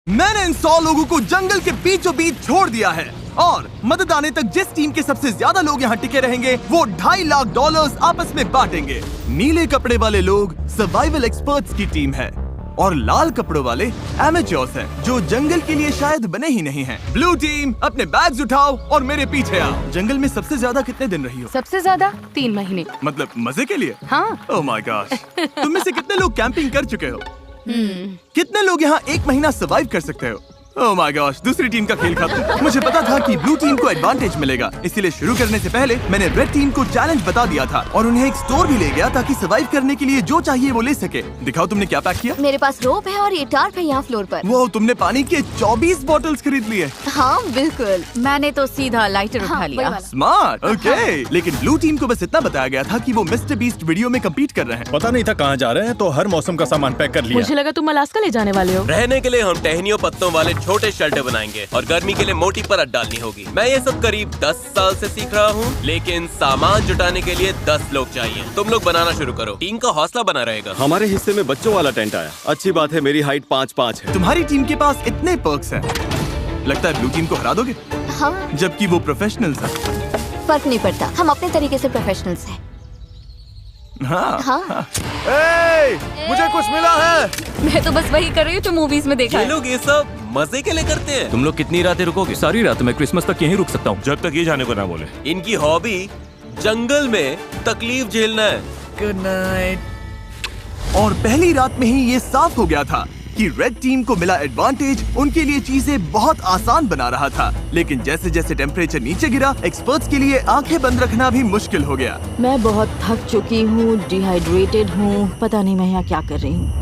मैंने इन 100 लोगों को जंगल के बीचों बीच छोड़ दिया है और मदद आने तक जिस टीम के सबसे ज्यादा लोग यहाँ टिके रहेंगे वो $2.5 लाख आपस में बांटेंगे। नीले कपड़े वाले लोग सर्वाइवल एक्सपर्ट्स की टीम है और लाल कपड़ों वाले एमेच्योर्स हैं जो जंगल के लिए शायद बने ही नहीं हैं। ब्लू टीम अपने बैग्स उठाओ और मेरे पीछे आओ। जंगल में सबसे ज्यादा कितने दिन रही हो? सबसे ज्यादा 3 महीने। मतलब मजे के लिए? हाँ। Oh my gosh. तुम में से कितने लोग कैंपिंग कर चुके हो? कितने लोग यहाँ 1 महीना सर्वाइव कर सकते हो? ओह माय गॉश, दूसरी टीम का खेल खत्म। मुझे पता था कि ब्लू टीम को एडवांटेज मिलेगा, इसलिए शुरू करने से पहले मैंने रेड टीम को चैलेंज बता दिया था और उन्हें एक स्टोर भी ले गया ताकि सर्वाइव करने के लिए जो चाहिए वो ले सके। दिखाओ तुमने क्या पैक किया? मेरे पास रोप है और ये टार्प है यहाँ फ्लोर पर। वो तुमने पानी के 24 बॉटल्स खरीद लिए। हाँ बिल्कुल। मैंने तो सीधा लाइटर उठा लिया। स्मार्ट। ओके। लेकिन ब्लू टीम को बस इतना बताया गया था कि वो मिस्टर बीस्ट वीडियो में कम्पीट कर रहे हैं। पता नहीं था कहाँ जा रहे हैं, तो हर मौसम का सामान पैक कर लिया। मुझे लगा तुम अलास्का ले जाने वाले हो। रहने के लिए हम टहनियों पत्तों वाले छोटे शेल्टर बनाएंगे और गर्मी के लिए मोटी परत डालनी होगी। मैं ये सब करीब 10 साल से सीख रहा हूँ, लेकिन सामान जुटाने के लिए 10 लोग चाहिए। तुम लोग बनाना शुरू करो, टीम का हौसला बना रहेगा। हमारे हिस्से में बच्चों वाला टेंट आया। अच्छी बात है, मेरी हाइट 5'5" है। तुम्हारी टीम के पास इतने पर्क्स हैं, लगता है ब्लू टीम को हरा दोगे? हाँ। जबकि वो प्रोफेशनल्स हैं। फर्क नहीं पड़ता, हम अपने तरीके से प्रोफेशनल्स हैं। हाँ। हाँ। मुझे कुछ मिला है। मैं तो बस वही कर रही हूँ जो मूवीज में देखा ये है। लोग ये सब मजे के लिए करते हैं। तुम लोग कितनी रातें रुकोगे? सारी रात। मैं क्रिसमस तक यहीं रुक सकता हूँ, जब तक ये जाने को ना बोले। इनकी हॉबी जंगल में तकलीफ झेलना है। Good night. और पहली रात में ही ये साफ हो गया था कि रेड टीम को मिला एडवांटेज उनके लिए चीजें बहुत आसान बना रहा था। लेकिन जैसे जैसे टेम्परेचर नीचे गिरा, एक्सपर्ट्स के लिए आंखें बंद रखना भी मुश्किल हो गया। मैं बहुत थक चुकी हूँ, डिहाइड्रेटेड हूँ, पता नहीं मैं यहाँ क्या कर रही हूँ।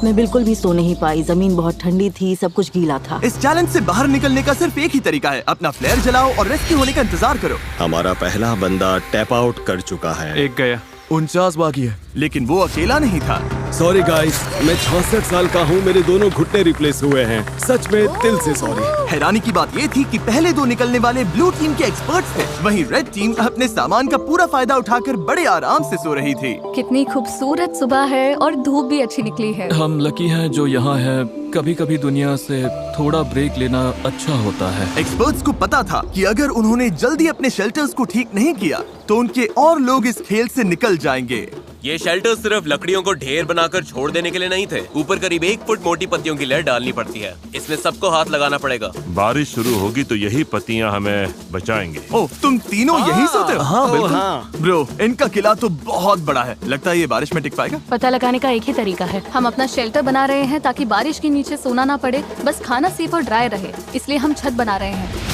मैं बिल्कुल भी सो नहीं पाई, जमीन बहुत ठंडी थी, सब कुछ गीला था। इस चैलेंज से बाहर निकलने का सिर्फ एक ही तरीका है, अपना फ्लेयर जलाओ और रेस्क्यू होने का इंतजार करो। हमारा पहला बंदा टैप आउट कर चुका है। एक गया। 49 बाकी है, लेकिन वो अकेला नहीं था। सॉरी गाइस, मैं 66 साल का हूँ, मेरे दोनों घुटने रिप्लेस हुए हैं। सच में दिल से सॉरी। हैरानी की बात ये थी कि पहले 2 निकलने वाले ब्लू टीम के एक्सपर्ट्स थे, वहीं रेड टीम अपने सामान का पूरा फायदा उठाकर बड़े आराम से सो रही थी। कितनी खूबसूरत सुबह है और धूप भी अच्छी निकली है। हम लकी हैं जो यहाँ है। कभी कभी दुनिया से थोड़ा ब्रेक लेना अच्छा होता है। एक्सपर्ट्स को पता था कि अगर उन्होंने जल्दी अपने शेल्टर्स को ठीक नहीं किया तो उनके और लोग इस खेल से निकल जाएंगे। ये शेल्टर सिर्फ लकड़ियों को ढेर बनाकर छोड़ देने के लिए नहीं थे। ऊपर करीब 1 फुट मोटी पत्तियों की लेयर डालनी पड़ती है। इसमें सबको हाथ लगाना पड़ेगा। बारिश शुरू होगी तो यही पत्तियां हमें बचाएंगे। ओह, तुम तीनों यहीं सोते हो? हाँ बिल्कुल। ब्रो, इनका किला तो बहुत बड़ा है, लगता है ये बारिश में टिक पाएगा। पता लगाने का एक ही तरीका है, हम अपना शेल्टर बना रहे हैं ताकि बारिश के नीचे सोना ना पड़े, बस खाना सेफ और ड्राई रहे, इसलिए हम छत बना रहे हैं।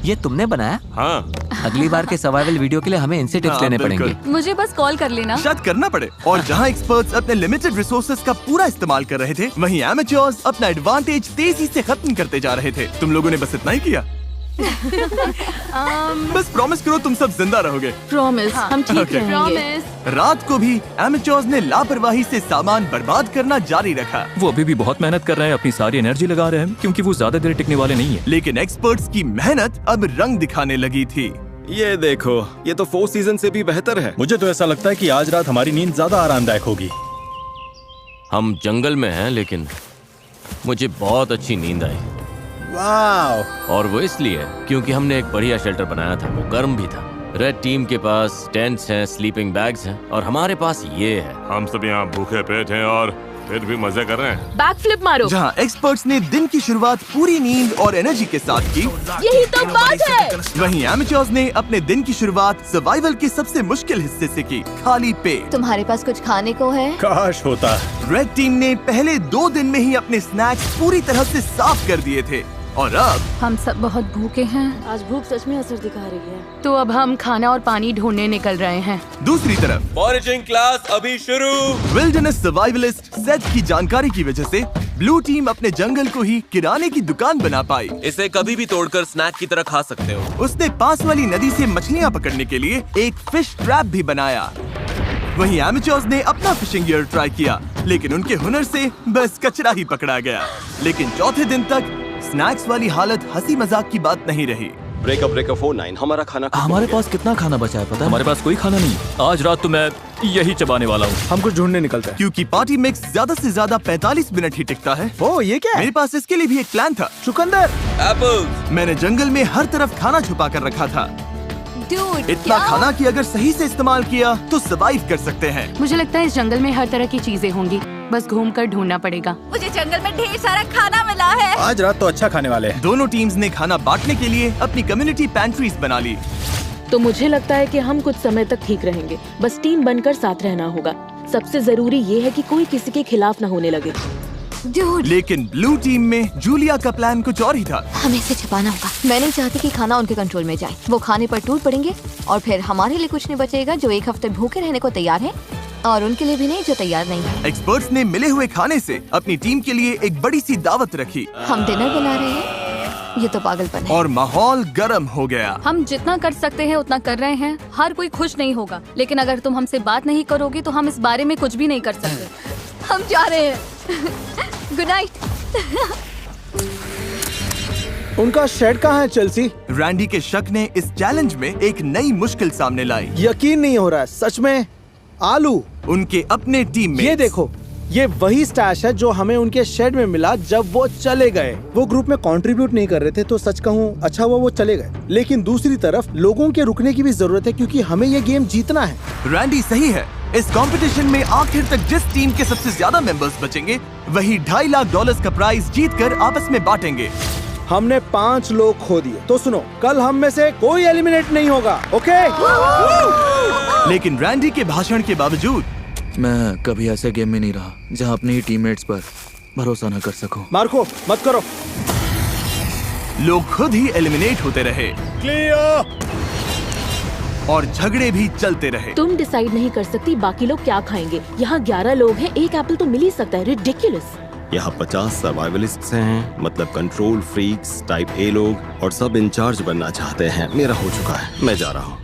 ये तुमने बनाया? हाँ। अगली बार के सर्वाइवल वीडियो के लिए हमें इनसे टिप्स लेने पड़ेंगे। मुझे बस कॉल कर लेना। शायद करना पड़े। और जहाँ एक्सपर्ट्स अपने लिमिटेड रिसोर्सेज का पूरा इस्तेमाल कर रहे थे, वहीं एमेच्योर्स अपना एडवांटेज तेजी से खत्म करते जा रहे थे। तुम लोगों ने बस इतना ही किया। बस प्रॉमिस करो तुम सब जिंदा रहोगे। प्रॉमिस, हम ठीक रहेंगे। रात को भी एमेच्योर्स ने लापरवाही से सामान बर्बाद करना जारी रखा। वो अभी भी बहुत मेहनत कर रहे हैं, अपनी सारी एनर्जी लगा रहे हैं, क्योंकि वो ज्यादा देर टिकने वाले नहीं है। लेकिन एक्सपर्ट्स की मेहनत अब रंग दिखाने लगी थी। ये देखो, ये तो 4 सीजन से भी बेहतर है। मुझे तो ऐसा लगता है कि आज रात हमारी नींद ज्यादा आरामदायक होगी। हम जंगल में हैं, लेकिन मुझे बहुत अच्छी नींद आई। वाह। और वो इसलिए क्योंकि हमने एक बढ़िया शेल्टर बनाया था, वो गर्म भी था। रेड टीम के पास टेंट्स हैं, स्लीपिंग बैग्स हैं और हमारे पास ये है। हम सब यहाँ भूखे पेट हैं और फिर भी मजे कर रहे हैं। बैक फ्लिप मारो। जहाँ एक्सपर्ट्स ने दिन की शुरुआत पूरी नींद और एनर्जी के साथ की, यही तो बात है। वहीं एमेच्योर्स ने अपने दिन की शुरुआत सर्वाइवल के सबसे मुश्किल हिस्से से की, खाली पेट। तुम्हारे पास कुछ खाने को है? काश होता। रेड टीम ने पहले 2 दिन में ही अपने स्नैक्स पूरी तरह से साफ कर दिए थे और अब हम सब बहुत भूखे हैं। आज भूख सच में असर दिखा रही है। तो अब हम खाना और पानी ढूंढने निकल रहे हैं। दूसरी तरफ फॉरेजिंग क्लास अभी शुरू। विल्डरनेस सर्वाइवलिस्ट सेथ की जानकारी की वजह से ब्लू टीम अपने जंगल को ही किराने की दुकान बना पाई। इसे कभी भी तोड़कर स्नैक की तरह खा सकते हो। उसने पास वाली नदी से मछलियाँ पकड़ने के लिए एक फिश ट्रैप भी बनाया। वहीं एमेच्योर्स ने अपना फिशिंग गियर ट्राई किया, लेकिन उनके हुनर से बस कचरा ही पकड़ा गया। लेकिन चौथे दिन तक स्नैक्स वाली हालत हंसी मजाक की बात नहीं रही। ब्रेकअप 49 हमारा खाना हमारे पास कितना खाना बचा है पता है? हमारे पास कोई खाना नहीं। आज रात तो मैं यही चबाने वाला हूँ। हम कुछ ढूंढने निकलते हैं क्योंकि पार्टी मिक्स ज्यादा से ज्यादा 45 मिनट ही टिकता है। ओ ये क्या है? मेरे पास इसके लिए भी एक प्लान था। चुकंदर एप्पल। मैंने जंगल में हर तरफ खाना छुपा कर रखा था। Dude, इतना क्या? खाना कि अगर सही से इस्तेमाल किया तो सरवाइव कर सकते हैं। मुझे लगता है इस जंगल में हर तरह की चीजें होंगी, बस घूमकर ढूंढना पड़ेगा। मुझे जंगल में ढेर सारा खाना मिला है। आज रात तो अच्छा खाने वाले हैं। दोनों टीम्स ने खाना बांटने के लिए अपनी कम्युनिटी पैंट्रीज बना ली। तो मुझे लगता है कि हम कुछ समय तक ठीक रहेंगे, बस टीम बनकर साथ रहना होगा। सबसे जरूरी ये है कि कोई किसी के खिलाफ न होने लगे। Dude, लेकिन ब्लू टीम में जूलिया का प्लान कुछ और ही था। हमें इसे छिपाना होगा। मैं नहीं चाहती कि खाना उनके कंट्रोल में जाए। वो खाने पर टूट पड़ेंगे और फिर हमारे लिए कुछ नहीं बचेगा जो एक हफ्ते भूखे रहने को तैयार है, और उनके लिए भी नहीं जो तैयार नहीं है। एक्सपर्ट्स ने मिले हुए खाने से अपनी टीम के लिए एक बड़ी सी दावत रखी हम डिनर बना रहे हैं, ये तो पागलपन है। और माहौल गर्म हो गया। हम जितना कर सकते हैं उतना कर रहे हैं। हर कोई खुश नहीं होगा, लेकिन अगर तुम हमसे बात नहीं करोगे तो हम इस बारे में कुछ भी नहीं कर सकते। हम जा रहे हैं। Good night. उनका शेड कहाँ है चेल्सी? रैंडी के शक ने इस चैलेंज में एक नई मुश्किल सामने लाई। यकीन नहीं हो रहा है, सच में। आलू उनके अपने टीम में ये देखो, ये वही स्टैश है जो हमें उनके शेड में मिला जब वो चले गए। वो ग्रुप में कंट्रीब्यूट नहीं कर रहे थे, तो सच कहूँ अच्छा हुआ वो चले गए। लेकिन दूसरी तरफ लोगों के रुकने की भी जरूरत है क्योंकि हमें ये गेम जीतना है। रैंडी सही है। इस कंपटीशन में आखिर तक जिस टीम के सबसे ज्यादा मेंबर्स बचेंगे वही $2.5 लाख का प्राइज जीतकर आपस में बांटेंगे। हमने 5 लोग खो दिए, तो सुनो, कल हम में से कोई एलिमिनेट नहीं होगा, ओके? लेकिन रैंडी के भाषण के बावजूद मैं कभी ऐसे गेम में नहीं रहा जहाँ अपनी टीममेट्स पर भरोसा न कर सकूं। मार्को मत करो। लोग खुद ही एलिमिनेट होते रहे। क्लियर। और झगड़े भी चलते रहे। तुम डिसाइड नहीं कर सकती बाकी लोग क्या खाएंगे। यहाँ 11 लोग हैं, एक एप्पल तो मिल ही सकता है। रिडिकुलस। यहाँ 50 सर्वाइवलिस्ट्स हैं, मतलब कंट्रोल फ्रीक्स टाइप ए लोग, और सब इंचार्ज बनना चाहते हैं। मेरा हो चुका है, मैं जा रहा हूँ,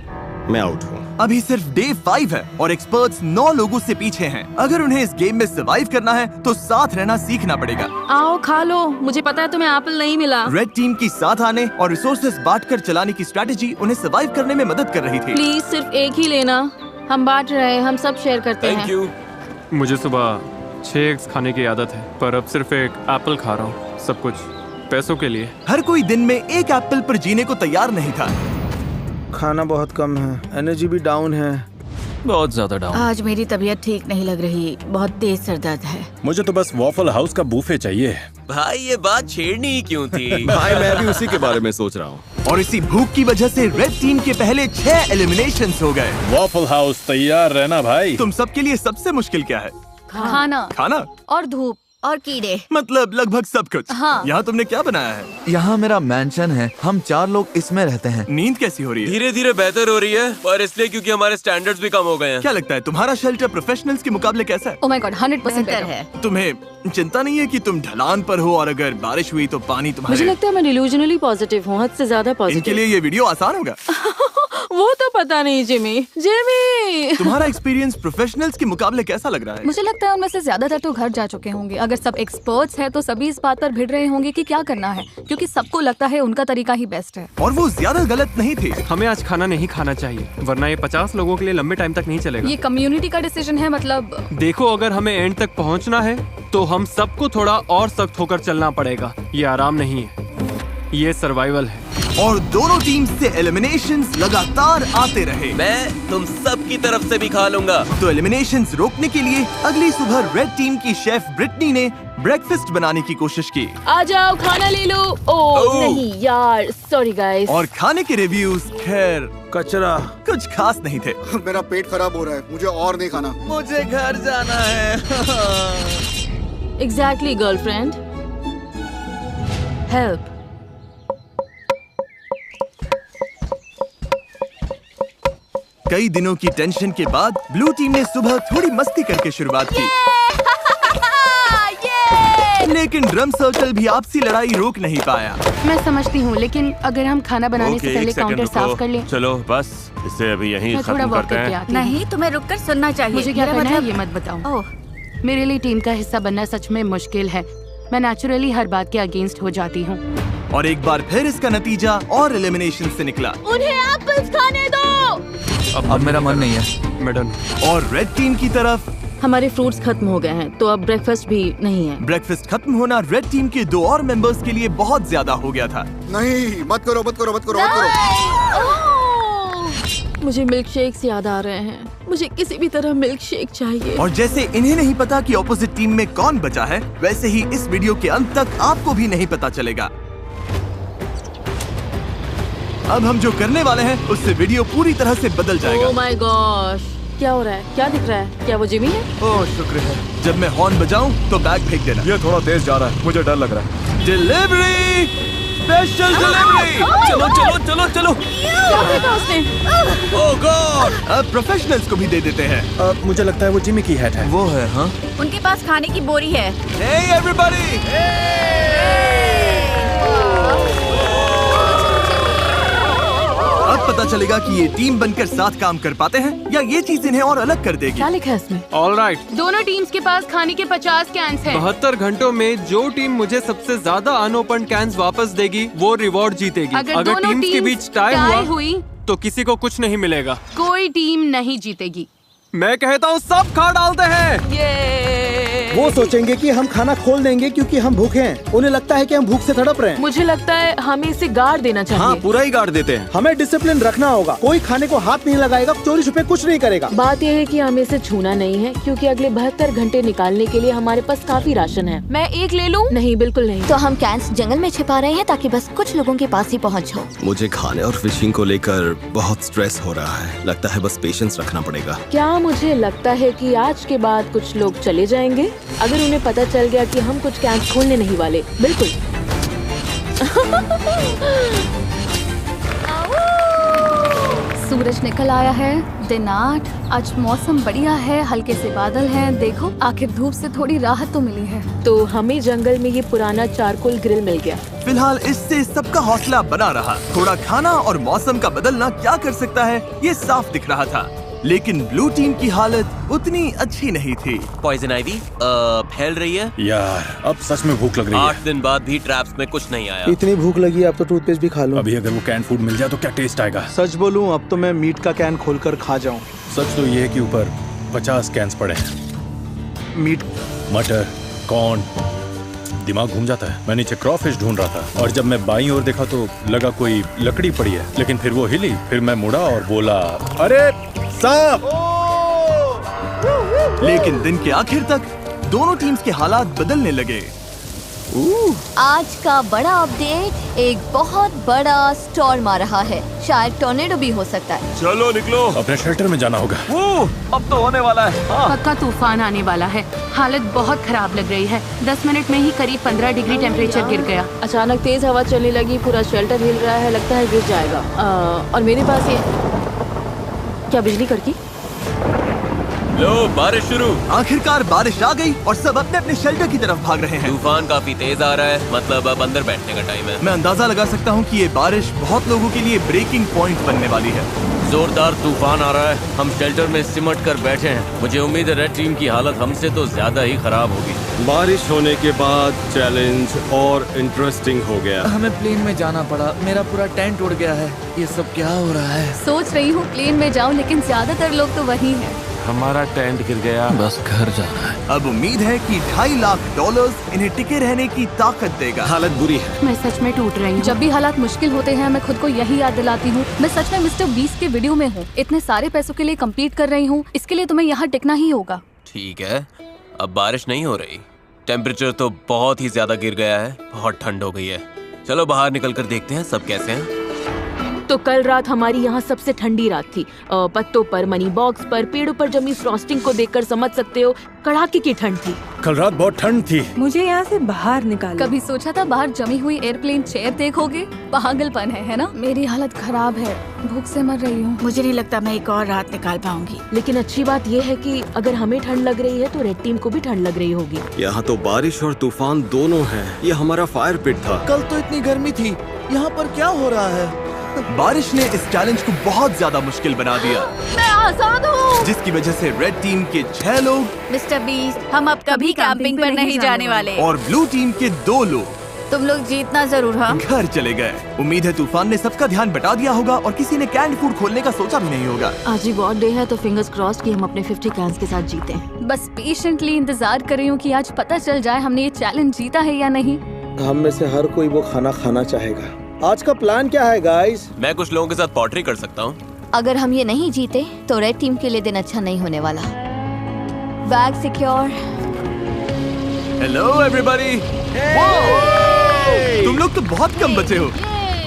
मैं आउट हूँ। अभी सिर्फ डे 5 है और एक्सपर्ट्स 9 लोगों से पीछे हैं। अगर उन्हें इस गेम में सर्वाइव करना है तो साथ रहना सीखना पड़ेगा। आओ खा लो, मुझे पता है तुम्हें एप्पल नहीं मिला। रेड टीम की साथ आने और रिसोर्सेज बांटकर चलाने की स्ट्रेटेजी उन्हें सर्वाइव करने में मदद कर रही थी। प्लीज सिर्फ एक ही लेना, हम बांट रहे हैं, हम सब शेयर करते हैं। Thank you. मुझे सुबह 6 एग्स खाने की आदत है, पर अब सिर्फ एक एप्पल खा रहा हूँ, सब कुछ पैसों के लिए। हर कोई दिन में एक एप्पल पर जीने को तैयार नहीं था। खाना बहुत कम है, एनर्जी भी डाउन है, बहुत ज्यादा डाउन। आज मेरी तबीयत ठीक नहीं लग रही, बहुत तेज सर दर्द है। मुझे तो बस वॉफल हाउस का बूफे चाहिए। भाई ये बात छेड़नी ही क्यों थी? भाई मैं भी उसी के बारे में सोच रहा हूँ। और इसी भूख की वजह से रेड टीम के पहले 6 एलिमिनेशंस हो गए। वॉफल हाउस तैयार रहना भाई। तुम सबके लिए सबसे मुश्किल क्या है? खाना और धूप और कीड़े, मतलब लगभग सब कुछ। हाँ। यहाँ तुमने क्या बनाया है? यहाँ मेरा मैंशन है, हम 4 लोग इसमें रहते हैं। नींद कैसी हो रही है? धीरे धीरे बेहतर हो रही है, पर इसलिए क्योंकि हमारे स्टैंडर्ड्स भी कम हो गए हैं। क्या लगता है तुम्हारा शेल्टर प्रोफेशनल्स के मुकाबले कैसा है? ओह माय गॉड, 100% बेहतर है। तुम्हें चिंता नहीं है कि तुम ढलान पर हो और अगर बारिश हुई तो पानी मुझे तुम्हारे? लगता है मैं डिल्यूजनली पॉजिटिव हूँ, हद से ज्यादा इनके पॉजिटिव। लिए ये वीडियो आसान होगा। वो तो पता नहीं जिमी। तुम्हारा एक्सपीरियंस प्रोफेशनल्स के मुकाबले कैसा लग रहा है? मुझे लगता है उनमें से ज्यादातर तो घर जा चुके होंगे। अगर सब एक्सपर्ट्स हैं तो सभी इस बात पर भिड़ रहे होंगे कि क्या करना है, क्योंकि सबको लगता है उनका तरीका ही बेस्ट है। और वो ज्यादा गलत नहीं थे। हमें आज खाना नहीं खाना चाहिए, वरना ये 50 लोगों के लिए लंबे टाइम तक नहीं चलेगा। ये कम्युनिटी का डिसीजन है, मतलब देखो, अगर हमें एंड तक पहुंचना है तो हम सबको थोड़ा और सख्त होकर चलना पड़ेगा। ये आराम नहीं है, ये सर्वाइवल है। और दोनों टीम से एलिमिनेशंस लगातार आते रहे। मैं तुम सब की तरफ से भी खा लूंगा। तो एलिमिनेशंस रोकने के लिए अगली सुबह रेड टीम की शेफ ब्रिटनी ने ब्रेकफास्ट बनाने की कोशिश की। आ जाओ खाना ले लो। ओह नहीं यार, सॉरी गाइस। और खाने के रिव्यूज खैर कचरा, कुछ खास नहीं थे। मेरा पेट खराब हो रहा है, मुझे और नहीं खाना। मुझे घर जाना है। Exactly girlfriend, help. कई दिनों की टेंशन के बाद ब्लू टीम ने सुबह थोड़ी मस्ती करके शुरुआत की। लेकिन ड्रम सर्कल भी आपसी लड़ाई रोक नहीं पाया। मैं समझती हूँ, लेकिन अगर हम खाना बनाने से पहले काउंटर साफ कर लें। चलो बस इसे अभी यहीं मैं थोड़ा खत्म वॉक करते करके हैं। आती हूँ। नहीं तुम्हें रुककर सुनना चाहिए। मुझे क्या मेरा करना है मतलब- ये मत बताओ। ओह, मेरे लिए टीम का हिस्सा बनना सच में मुश्किल है। मैं नेचुरली हर बात के अगेंस्ट हो जाती हूँ। और एक बार फिर इसका नतीजा और एलिमिनेशन से निकला। उन्हें एप्पल्स खाने दो। अब मेरा मन नहीं है मैडम। और रेड टीम की तरफ हमारे फ्रूट्स खत्म हो गए हैं, तो अब ब्रेकफास्ट भी नहीं है। ब्रेकफास्ट खत्म होना रेड टीम के 2 और मेंबर्स के लिए बहुत ज्यादा हो गया था। नहीं, मत करो मत करो मत करो मत करो। मुझे मिल्क शेक्स याद आ रहे हैं। मुझे किसी भी तरह मिल्क शेक चाहिए। और जैसे इन्हें नहीं पता कि ऑपोजिट टीम में कौन बचा है, वैसे ही इस वीडियो के अंत तक आपको भी नहीं पता चलेगा। अब हम जो करने वाले हैं उससे वीडियो पूरी तरह से बदल जाएगा। ओह माय गॉश, क्या हो रहा है? क्या दिख रहा है? क्या वो जिमी है? ओह शुक्र है। जब मैं हॉर्न बजाऊं तो बैग फेंक देना। ये थोड़ा तेज जा रहा है, मुझे डर लग रहा है। Delivery, special delivery. चलो चलो चलो चलो। क्या फेंका उसने? ओह गॉड। अब प्रोफेशनल्स को भी दे देते हैं। मुझे लगता है वो जिमी की हैट है। वो है। हाँ, उनके पास खाने की बोरी है। Hey everybody! अब पता चलेगा कि ये टीम बनकर साथ काम कर पाते हैं या ये चीज इन्हें और अलग कर देगी। क्या लिखा है इसमें? All right. दोनों टीम्स के पास खाने के 50 कैंस हैं। 72 घंटों में जो टीम मुझे सबसे ज्यादा अनओपन कैंस वापस देगी वो रिवॉर्ड जीतेगी। अगर दोनों टीम्स के टीम्स बीच टाई टाई हुआ हुई तो किसी को कुछ नहीं मिलेगा। कोई टीम नहीं जीतेगी। मैं कहता हूँ सब खा डालते हैं। वो सोचेंगे कि हम खाना खोल देंगे क्योंकि हम भूखे हैं। उन्हें लगता है कि हम भूख से तड़प रहे हैं। मुझे लगता है हमें इसे गाड़ देना चाहिए। हाँ, पूरा ही गाड़ देते हैं। हमें डिसिप्लिन रखना होगा। कोई खाने को हाथ नहीं लगाएगा, चोरी छुपे कुछ नहीं करेगा। बात यह है कि हमें इसे छूना नहीं है क्योंकि अगले 72 घंटे निकालने के लिए हमारे पास काफी राशन है। मैं एक ले लूं? नहीं, बिल्कुल नहीं। तो हम कैंस जंगल में छिपा रहे हैं ताकि बस कुछ लोगों के पास ही पहुंच हो। मुझे खाने और फिशिंग को लेकर बहुत स्ट्रेस हो रहा है। लगता है बस पेशेंस रखना पड़ेगा। क्या मुझे लगता है कि आज के बाद कुछ लोग चले जाएंगे अगर उन्हें पता चल गया कि हम कुछ कैंप खोलने नहीं वाले। बिल्कुल। सूरज निकल आया है। दिन 8। आज मौसम बढ़िया है, हल्के से बादल हैं। देखो, आखिर धूप से थोड़ी राहत तो मिली है। तो हमें जंगल में ये पुराना चारकोल ग्रिल मिल गया। फिलहाल इससे सबका हौसला बना रहा। थोड़ा खाना और मौसम का बदलना क्या कर सकता है, ये साफ दिख रहा था। लेकिन ब्लू टीम की हालत उतनी अच्छी नहीं थी। पॉइजन आइवी फैल रही है। यार, अब सच में भूख लग रही है। 8 दिन बाद भी ट्रैप्स में कुछ नहीं आया। इतनी भूख लगी, अब तो टूथपेस्ट भी खा लूं। अभी अगर वो कैन फूड मिल जाए तो क्या टेस्ट आएगा। सच बोलूं, अब तो मैं मीट का कैन खोलकर खा जाऊं। सच तो ये है कि ऊपर 50 कैंस पड़े हैं। मीट, मटर, कॉर्न। दिमाग घूम जाता है। मैं नीचे क्रॉफिश ढूंढ रहा था और जब मैं बाईं ओर देखा तो लगा कोई लकड़ी पड़ी है, लेकिन फिर वो हिली। फिर मैं मुड़ा और बोला, अरे सांप! लेकिन दिन के आखिर तक दोनों टीम्स के हालात बदलने लगे। आज का बड़ा अपडेट, एक बहुत बड़ा स्टॉर्म आ रहा है। शायद टॉर्नेडो भी हो सकता है। चलो निकलो, अपने शेल्टर में जाना होगा। अब तो होने वाला है। पक्का तूफान आने वाला है। हालत बहुत खराब लग रही है। 10 मिनट में ही करीब 15 डिग्री टेम्परेचर गिर गया। अचानक तेज हवा चलने लगी, पूरा शेल्टर हिल रहा है, लगता है गिर जाएगा। और मेरे पास ये क्या बिजली कड़की? लो, बारिश शुरू। आखिरकार बारिश आ गई और सब अपने अपने शेल्टर की तरफ भाग रहे हैं। तूफान काफी तेज आ रहा है, मतलब अब अंदर बैठने का टाइम है। मैं अंदाजा लगा सकता हूँ कि ये बारिश बहुत लोगों के लिए ब्रेकिंग पॉइंट बनने वाली है। जोरदार तूफान आ रहा है। हम शेल्टर में सिमट कर बैठे हैं। मुझे उम्मीद है रेड टीम की हालत हमसे तो ज्यादा ही खराब होगी। बारिश होने के बाद चैलेंज और इंटरेस्टिंग हो गया। हमें प्लेन में जाना पड़ा। मेरा पूरा टेंट उड़ गया है। ये सब क्या हो रहा है? सोच रही हूँ प्लेन में जाऊँ, लेकिन ज्यादातर लोग तो वही हैं। हमारा टेंट गिर गया। बस घर जाना है। अब उम्मीद है कि $2.5 लाख इन्हें टिके रहने की ताकत देगा। हालत बुरी है। मैं सच में टूट रही हूँ। जब भी हालात मुश्किल होते हैं, मैं खुद को यही याद दिलाती हूँ, मैं सच में मिस्टर बीस्ट के वीडियो में हूँ। इतने सारे पैसों के लिए कम्पीट कर रही हूँ, इसके लिए तुम्हें यहाँ टिकना ही होगा। ठीक है, अब बारिश नहीं हो रही। टेम्परेचर तो बहुत ही ज्यादा गिर गया है। बहुत ठंड हो गई है। चलो बाहर निकल कर देखते हैं सब कैसे हैं। तो कल रात हमारी यहाँ सबसे ठंडी रात थी। पत्तों पर, मनी बॉक्स पर, पेड़ों पर जमी फ्रॉस्टिंग को देखकर समझ सकते हो कड़ाके की ठंड थी। कल रात बहुत ठंड थी। मुझे यहाँ से बाहर निकालो। कभी सोचा था बाहर जमी हुई एयरप्लेन चेयर देखोगे? पागलपन है ना? मेरी हालत खराब है, भूख से मर रही हूँ। मुझे नहीं लगता मैं एक और रात निकाल पाऊंगी। लेकिन अच्छी बात यह है कि अगर हमें ठंड लग रही है तो रेड टीम को भी ठंड लग रही होगी। यहाँ तो बारिश और तूफान दोनों है। ये हमारा फायर पिट था। कल तो इतनी गर्मी थी, यहाँ पर क्या हो रहा है? बारिश ने इस चैलेंज को बहुत ज्यादा मुश्किल बना दिया। मैं आजाद हूँ। जिसकी वजह से रेड टीम के 6 लोग, मिस्टर बीस्ट, हम अब कभी कैंपिंग पर नहीं जाने वाले। और ब्लू टीम के 2 लोग तुम लोग जीतना जरूर। हाँ, घर चले गए। उम्मीद है तूफान ने सबका ध्यान बटा दिया होगा और किसी ने कैंड फूड खोलने का सोचा भी नहीं होगा। आज ही वॉर डे है तो फिंगर्स क्रॉस्ड कि हम अपने 50 कैंस के साथ जीते। बस पेशेंटली इंतजार कर रही हूँ कि आज पता चल जाए हमने ये चैलेंज जीता है या नहीं। हम में से हर कोई वो खाना खाना चाहेगा। आज का प्लान क्या है गाइस? मैं कुछ लोगों के साथ पॉटरी कर सकता हूँ। अगर हम ये नहीं जीते तो रेड टीम के लिए दिन अच्छा नहीं होने वाला। Bag secure. Hello everybody. तुम लोग तो बहुत कम बचे हो।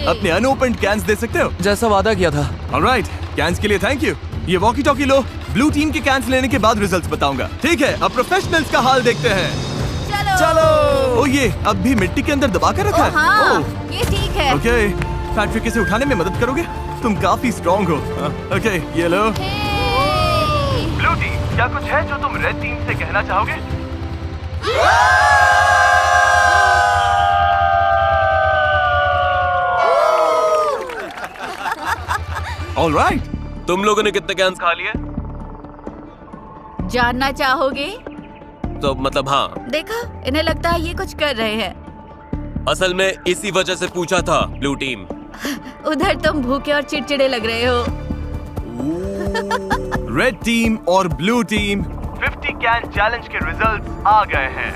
अपने अनओपन्ड कैंस दे सकते हो जैसा वादा किया था। ऑलराइट, कैंस के लिए थैंक यू। ये वॉकी टॉकी लो। ब्लू टीम के कैंस लेने के बाद रिजल्ट्स बताऊंगा। ठीक है, अब प्रोफेशनल्स का हाल देखते हैं। चलो। ओ ये अब भी मिट्टी के अंदर दबा कर रखा है। हाँ, ये ठीक है। ओके, फैक्ट्री से उठाने में मदद करोगे? तुम काफी स्ट्रॉन्ग हो। ओके, ये लो। ब्लू टीम, क्या कुछ है जो तुम रेड टीम से कहना चाहोगे? ऑलराइट, तुम लोगों ने कितने कैंस खा लिए? जानना चाहोगे? तो मतलब हाँ। देखा, इन्हें लगता है ये कुछ कर रहे हैं। असल में इसी वजह से पूछा था ब्लू टीम। उधर तुम भूखे और चिड़चिड़े लग रहे हो। रेड टीम और ब्लू टीम 50 कैन चैलेंज के रिजल्ट्स आ गए हैं।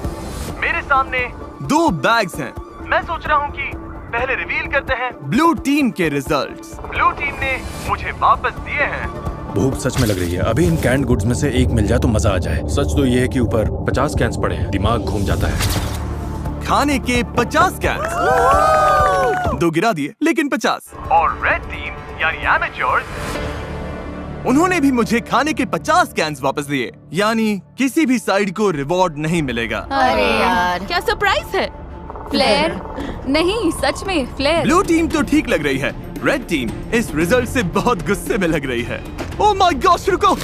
मेरे सामने 2 बैग्स हैं। मैं सोच रहा हूँ कि पहले रिवील करते हैं ब्लू टीम के रिजल्ट्स। ब्लू टीम ने मुझे वापस दिए हैं। भूख सच में लग रही है। अभी इन कैंड गुड्स में से एक मिल जाए तो मजा आ जाए। सच तो ये है कि ऊपर 50 कैंस पड़े हैं। दिमाग घूम जाता है। खाने के 50 कैंस। 2 गिरा दिए, लेकिन 50। और रेड टीम यानी एमेच्योर्स, उन्होंने भी मुझे खाने के 50 कैंस वापस दिए। यानी किसी भी साइड को रिवॉर्ड नहीं मिलेगा। अरे यार, क्या सरप्राइज है? फ्लेयर? नहीं, सच में फ्लेयर। ब्लू टीम तो ठीक लग रही है। रेड टीम इस रिजल्ट से बहुत गुस्से में लग रही है। ओह माय गॉड, रुको,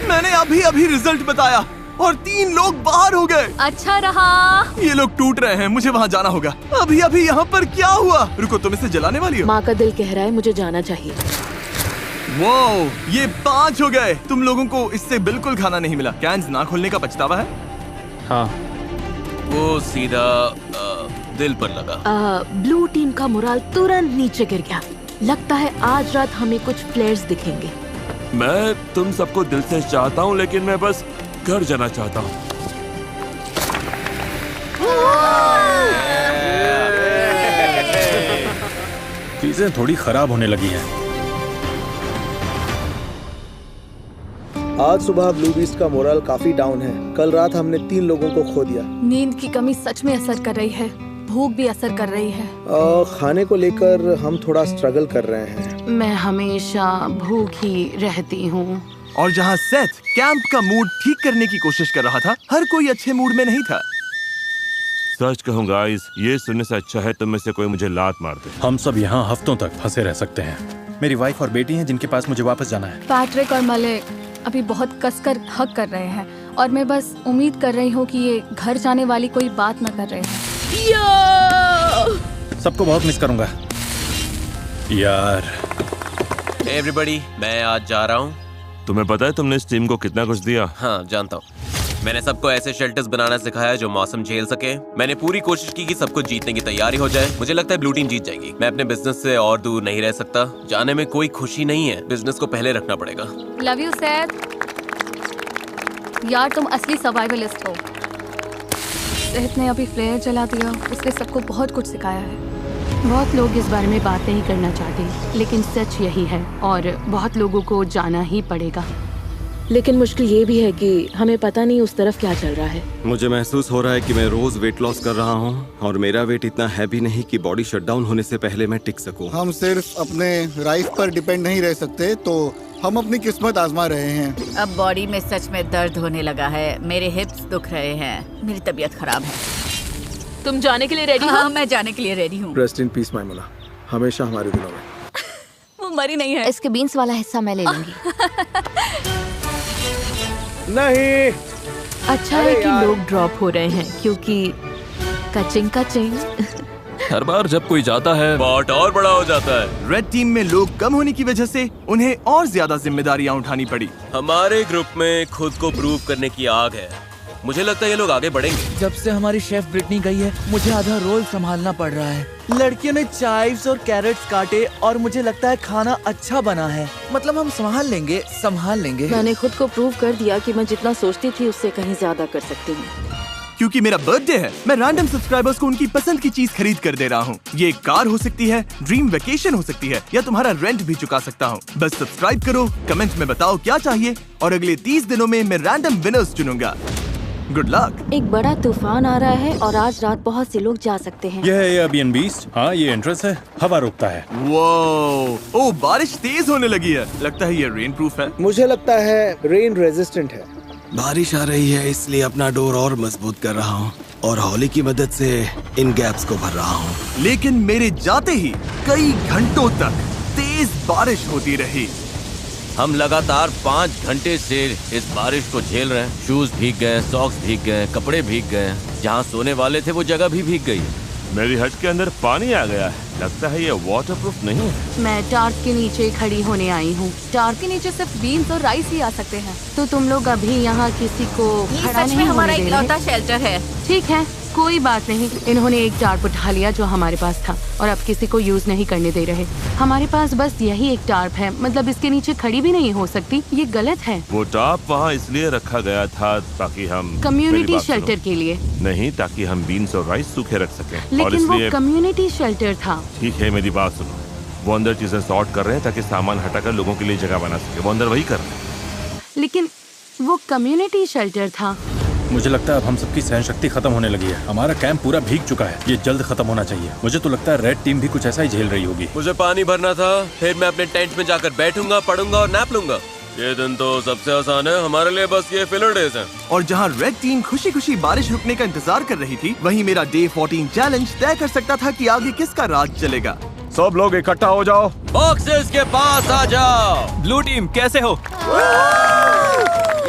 मैंने अभी रिजल्ट बताया और 3 लोग बाहर हो गए। अच्छा रहा। ये लोग टूट रहे हैं, मुझे वहाँ जाना होगा। अभी यहाँ पर क्या हुआ? रुको, तुम इसे जलाने वाली हो? माँ का दिल कह रहा है मुझे जाना चाहिए। वाओ, ये 5 हो गए। तुम लोगों को इससे बिल्कुल खाना नहीं मिला। कैंस ना खोलने का पछतावा है? हाँ। वो सीधा दिल पर लगा। ब्लू टीम का मोराल तुरंत नीचे गिर गया। लगता है आज रात हमें कुछ फ्लेयर्स दिखेंगे। मैं तुम सबको दिल से चाहता हूँ, लेकिन मैं बस घर जाना चाहता हूँ। चीजें थोड़ी खराब होने लगी हैं। आज सुबह ब्लू बीस्ट का मोरल काफी डाउन है। कल रात हमने 3 लोगों को खो दिया। नींद की कमी सच में असर कर रही है। भूख भी असर कर रही है। खाने को लेकर हम थोड़ा स्ट्रगल कर रहे हैं। मैं हमेशा भूखी रहती हूँ। और जहाँ सेथ कैंप का मूड ठीक करने की कोशिश कर रहा था, हर कोई अच्छे मूड में नहीं था। सच कहूँ गाइस, ये सुनने से अच्छा है तुम में से कोई मुझे लात मार दे। हम सब यहाँ हफ्तों तक फंसे रह सकते हैं। मेरी वाइफ और बेटी हैं जिनके पास मुझे वापस जाना है। पैट्रिक और मलिक अभी बहुत कसकर हक कर रहे हैं और मैं बस उम्मीद कर रही हूँ कि ये घर जाने वाली कोई बात न कर रहे हैं। सबको बहुत मिस करूंगा यार। एवरीबॉडी, मैं आज जा रहा हूँ। तुम्हें पता है तुमने इस टीम को कितना कुछ दिया? हाँ, जानता हूँ। मैंने सबको ऐसे शेल्टर्स बनाना सिखाया जो मौसम झेल सके। मैंने पूरी कोशिश की कि सबको जीतने की तैयारी हो जाए। मुझे लगता है ब्लू टीम जीत जाएगी। मैं अपने बिजनेस से और दूर नहीं रह सकता। जाने में कोई खुशी नहीं है। बिजनेस को पहले रखना पड़ेगा। Love you Seth. यार तुम असली सर्वाइवलिस्ट हो। सेथ ने अभी फ्लेयर जला दिया। उसने सबको बहुत कुछ सिखाया है। बहुत लोग इस बारे में बात नहीं करना चाहते, लेकिन सच यही है और बहुत लोगों को जाना ही पड़ेगा। लेकिन मुश्किल ये भी है कि हमें पता नहीं उस तरफ क्या चल रहा है। मुझे महसूस हो रहा है कि मैं रोज वेट लॉस कर रहा हूँ और मेरा वेट इतना हैवी नहीं कि बॉडी शटडाउन होने से पहले मैं टिक सकूं। हम सिर्फ अपने राइस पर डिपेंड नहीं रह सकते, तो हम अपनी किस्मत आजमा रहे हैं। अब बॉडी में सच में दर्द होने लगा है। मेरे हिप्स दुख रहे हैं। मेरी तबीयत खराब है। तुम जाने के लिए रेडी हो? हाँ, मैं जाने के लिए रेडी हूँ। रेस्ट इन पीस मैमुना, हमेशा हमारे दिलों में। वो मरी नहीं है। इसके बीन्स वाला हिस्सा मैं ले लूंगी। नहीं। अच्छा है कि लोग ड्रॉप हो रहे हैं क्योंकि कचिंग हर बार जब कोई जाता है पॉट और बड़ा हो जाता है। रेड टीम में लोग कम होने की वजह से उन्हें और ज्यादा जिम्मेदारियां उठानी पड़ी। हमारे ग्रुप में खुद को प्रूव करने की आग है। मुझे लगता है ये लोग आगे बढ़ेंगे। जब से हमारी शेफ ब्रिटनी गई है मुझे आधा रोल संभालना पड़ रहा है। लड़कियों ने चाइव्स और कैरेट्स काटे और मुझे लगता है खाना अच्छा बना है। मतलब हम संभाल लेंगे। मैंने खुद को प्रूव कर दिया कि मैं जितना सोचती थी उससे कहीं ज्यादा कर सकती हूँ। क्योंकि मेरा बर्थडे है, मैं रैंडम सब्सक्राइबर्स को उनकी पसंद की चीज खरीद कर दे रहा हूँ। ये एक कार हो सकती है, ड्रीम वेकेशन हो सकती है, या तुम्हारा रेंट भी चुका सकता हूँ। बस सब्सक्राइब करो, कमेंट में बताओ क्या चाहिए और अगले 30 दिनों में मैं रैंडम विनर्स चुनूंगा। Good luck. एक बड़ा तूफान आ रहा है और आज रात बहुत से लोग जा सकते हैं। यह है एयरबीएनबी। हाँ, ये एंट्रेंस है, हवा रोकता है। वो ओ बारिश तेज होने लगी है, लगता है ये रेन प्रूफ है। मुझे लगता है रेन रेजिस्टेंट है। बारिश आ रही है इसलिए अपना डोर और मजबूत कर रहा हूँ और हॉली की मदद से इन गैप्स को भर रहा हूँ। लेकिन मेरे जाते ही कई घंटों तक तेज बारिश होती रही। हम लगातार 5 घंटे से इस बारिश को झेल रहे हैं। शूज भीग गए, सॉक्स भीग गए, कपड़े भीग गए, जहाँ सोने वाले थे वो जगह भी भीग गई। मेरी हट के अंदर पानी आ गया है। लगता है ये वाटरप्रूफ नहीं है। मैं टार्क के नीचे खड़ी होने आई हूँ। टार्क के नीचे सिर्फ बीन्स और राइस ही आ सकते हैं। तो तुम लोग अभी यहाँ किसी को खड़ा सच में नहीं हमारा होने दे रहे? इकलौता शेल्टर है। ठीक है, कोई बात नहीं। इन्होंने एक टार्प उठा लिया जो हमारे पास था और अब किसी को यूज नहीं करने दे रहे। हमारे पास बस यही एक टार्प है, मतलब इसके नीचे खड़ी भी नहीं हो सकती। ये गलत है। वो टाप वहाँ इसलिए रखा गया था ताकि हम कम्युनिटी शेल्टर के लिए नहीं, ताकि हम बीन्स और राइस सूखे रख सकें। और लेकिन वो इसलिए कम्युनिटी शेल्टर था। ठीक है, मेरी बात सुनो। वो अंदर चीजें सॉर्ट कर रहे हैं ताकि सामान हटाकर लोगों के लिए जगह बना सके। वो अंदर वही कर रहे हैं। लेकिन वो कम्युनिटी शेल्टर था। मुझे लगता है अब हम सबकी सहन शक्ति खत्म होने लगी है। हमारा कैंप पूरा भीग चुका है, ये जल्द खत्म होना चाहिए। मुझे तो लगता है रेड टीम भी कुछ ऐसा ही झेल रही होगी। मुझे पानी भरना था, फिर मैं अपने टेंट में जाकर बैठूंगा, पढ़ूंगा और नैप लूंगा। ये दिन तो सबसे आसान है हमारे लिए, बस ये फिलर डेज हैं। और जहाँ रेड टीम खुशी खुशी बारिश रुकने का इंतजार कर रही थी, वहीं मेरा डे 14 चैलेंज तय कर सकता था कि आगे किसका राज चलेगा। सब लोग इकट्ठा हो जाओ, बॉक्सेस के पास आ जाओ। ब्लू टीम कैसे हो?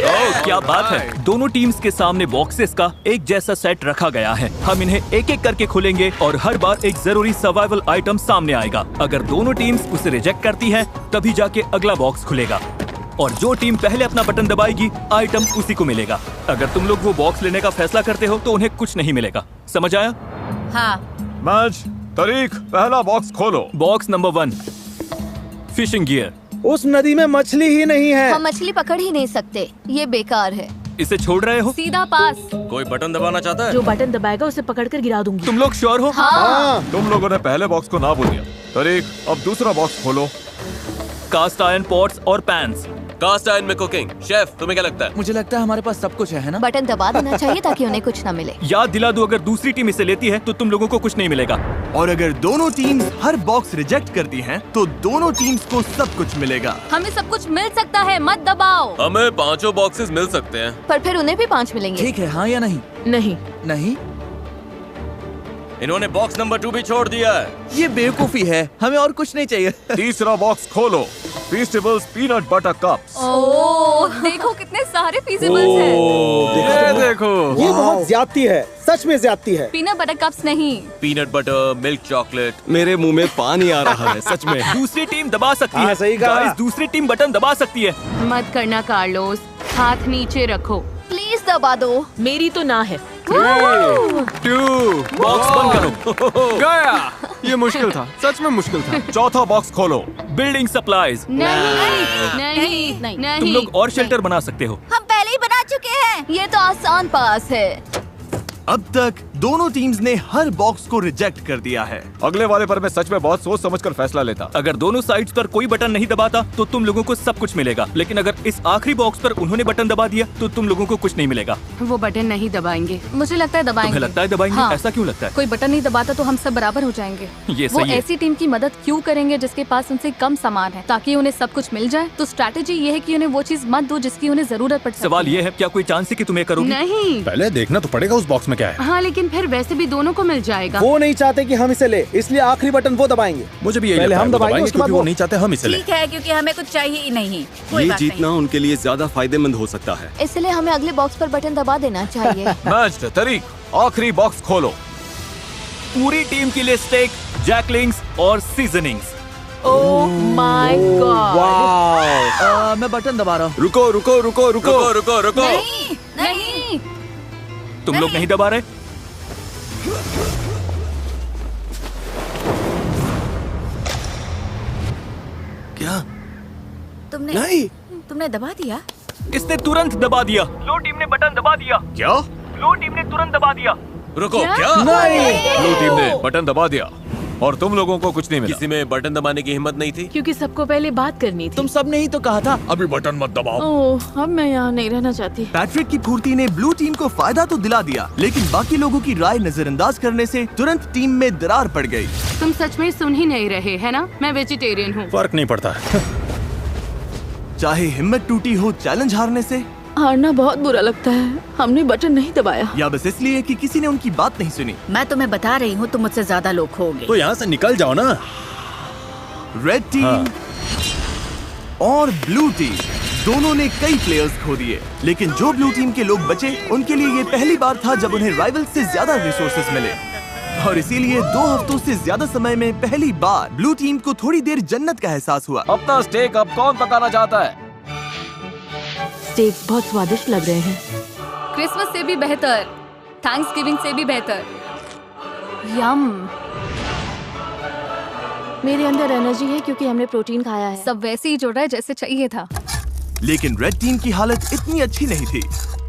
ओह, क्या बात है। दोनों टीम्स के सामने बॉक्सेस का एक जैसा सेट रखा गया है। हम इन्हें एक एक करके खोलेंगे और हर बार एक जरूरी सर्वाइवल आइटम सामने आएगा। अगर दोनों टीम्स उसे रिजेक्ट करती हैं, तभी जाके अगला बॉक्स खुलेगा और जो टीम पहले अपना बटन दबाएगी आइटम उसी को मिलेगा। अगर तुम लोग वो बॉक्स लेने का फैसला करते हो तो उन्हें कुछ नहीं मिलेगा। समझ आया? हाँ। मैच तारीख, पहला बॉक्स खोलो। Box number 1, fishing gear. उस नदी में मछली ही नहीं है। हम मछली पकड़ ही नहीं सकते, ये बेकार है। इसे छोड़ रहे हो? सीधा पास। कोई बटन दबाना चाहता है? जो बटन दबाएगा उसे पकड़कर गिरा दूंगी। तुम लोग श्योर हो? हाँ। तुम लोगों ने पहले बॉक्स को ना बोल दिया। तारीख, अब दूसरा बॉक्स खोलो। कास्ट आयरन पॉट्स और पैन्स। कास्ट आयरन में कुकिंग। शेफ, तुम्हें क्या लगता है? मुझे लगता है हमारे पास सब कुछ है ना? बटन दबा देना चाहिए ताकि उन्हें कुछ न मिले। याद दिला दूं, अगर दूसरी टीम इसे लेती है तो तुम लोगों को कुछ नहीं मिलेगा। और अगर दोनों टीम्स हर बॉक्स रिजेक्ट करती हैं, तो दोनों टीम्स को सब कुछ मिलेगा। हमें सब कुछ मिल सकता है, मत दबाओ। हमें 5 बॉक्सेस मिल सकते हैं। पर फिर उन्हें भी 5 मिलेंगे। ठीक है, हाँ या नहीं? नहीं। नहीं? इन्होंने बॉक्स नंबर 2 भी छोड़ दिया है। ये बेवकूफी है, हमें और कुछ नहीं चाहिए। तीसरा बॉक्स खोलो। फीस्टेबल्स पीनट बटर कप्स। ओह, देखो कितने सारे फीजेबल्स हैं। ये देखो, ये बहुत ज्यादती है, सच में ज्यादती है। पीनट बटर कप्स नहीं, पीनट बटर, मिल्क चॉकलेट। मेरे मुंह में पानी आ रहा है सच में। दूसरी टीम दबा सकती है। सही कहा। गाइस, दूसरी टीम बटन दबा सकती है। मत करना कार्लोस, हाथ नीचे रखो। प्लीज दबा दो। मेरी तो ना है। 2 बॉक्स बंद करो। गया। ये मुश्किल था, सच में मुश्किल था। चौथा बॉक्स खोलो। Building supplies. नहीं। तुम लोग और शेल्टर बना सकते हो। हम पहले ही बना चुके हैं। ये तो आसान पास है। अब तक दोनों टीम्स ने हर बॉक्स को रिजेक्ट कर दिया है। अगले वाले पर मैं सच में बहुत सोच समझकर फैसला लेता। अगर दोनों साइड्स पर कोई बटन नहीं दबाता तो तुम लोगों को सब कुछ मिलेगा, लेकिन अगर इस आखिरी बॉक्स पर उन्होंने बटन दबा दिया तो तुम लोगों को कुछ नहीं मिलेगा। वो बटन नहीं दबाएंगे। मुझे लगता है दबाएंगे। तुम्हें लगता है दबाएंगे? हाँ। ऐसा क्यों लगता है? कोई बटन नहीं दबाता तो हम सब बराबर हो जाएंगे। ये वो सही है। ऐसी टीम की मदद क्यों करेंगे जिसके पास उनसे कम सामान है, ताकि उन्हें सब कुछ मिल जाए। तो स्ट्रैटेजी ये है कि उन्हें वो चीज मत दो जिसकी उन्हें जरूरत पड़ सकती है। सवाल ये है, क्या कोई चांस है कि तुम्हें करोगे? नहीं। पहले देखना तो पड़ेगा उस बॉक्स में क्या है। हाँ, लेकिन फिर वैसे भी दोनों को मिल जाएगा। वो नहीं चाहते कि हम इसे ले, इसलिए आखिरी बटन वो दबाएंगे। मुझे भी यही पहले लगता है, हम वो दबाएंगे, उसके बाद क्योंकि वो नहीं चाहते हम इसे ले। ठीक है, क्योंकि हमें कुछ चाहिए ही नहीं। कोई ये बात जीतना उनके लिए ज्यादा फायदेमंद हो सकता है। इसलिए हमें अगले बॉक्स पर बटन दबा देना चाहिए। मैच तारीख, आखिरी बॉक्स खोलो। पूरी टीम के लिए स्टेक, जैकलिंग्स और सीजनिंग्स। Oh my God. वाह। मैं बटन दबा रहा हूँ। रुको रुको रुको रुको रुको रुको रुको। नहीं। तुम लोग नहीं दबा रहे? क्या? तुमने दबा दिया? इसने तुरंत दबा दिया। ब्लू टीम ने बटन दबा दिया। क्या? ब्लू टीम ने तुरंत दबा दिया। रुको, क्या? ब्लू टीम ने बटन दबा दिया और तुम लोगों को कुछ नहीं मिला। किसी में बटन दबाने की हिम्मत नहीं थी? क्योंकि सबको पहले बात करनी थी। तुम सब ने ही तो कहा था अभी बटन मत दबाओ। ओह, अब मैं यहाँ नहीं रहना चाहती। पैट्रिक की फुर्ती ने ब्लू टीम को फायदा तो दिला दिया, लेकिन बाकी लोगों की राय नजरअंदाज करने से तुरंत टीम में दरार पड़ गई। तुम सच में सुन ही नहीं रहे, है ना? मैं वेजिटेरियन हूँ। फर्क नहीं पड़ता। चाहे हिम्मत टूटी हो चैलेंज हारने से, हारना बहुत बुरा लगता है। हमने बटन नहीं दबाया, या बस इसलिए कि किसी ने उनकी बात नहीं सुनी। मैं तुम्हें बता रही हूँ, तुम मुझसे ज्यादा लोग खोगे। तो यहाँ से निकल जाओ ना। रेड टीम और ब्लू टीम दोनों ने कई प्लेयर्स खो दिए, लेकिन जो ब्लू टीम के लोग बचे उनके लिए ये पहली बार था जब उन्हें राइवल से ज्यादा रिसोर्सेज मिले, और इसीलिए 2 हफ्तों से ज्यादा समय में पहली बार ब्लू टीम को थोड़ी देर जन्नत का एहसास हुआ। अपना स्टेक अब कौन पकाना चाहता है? स्टेक बहुत स्वादिष्ट लग रहे हैं। क्रिसमस से भी बेहतर, थैंक्सगिविंग से भी बेहतर। यम। मेरे अंदर एनर्जी है क्योंकि हमने प्रोटीन खाया है। सब वैसे ही जुड़ रहा है जैसे चाहिए था। लेकिन रेड टीम की हालत इतनी अच्छी नहीं थी।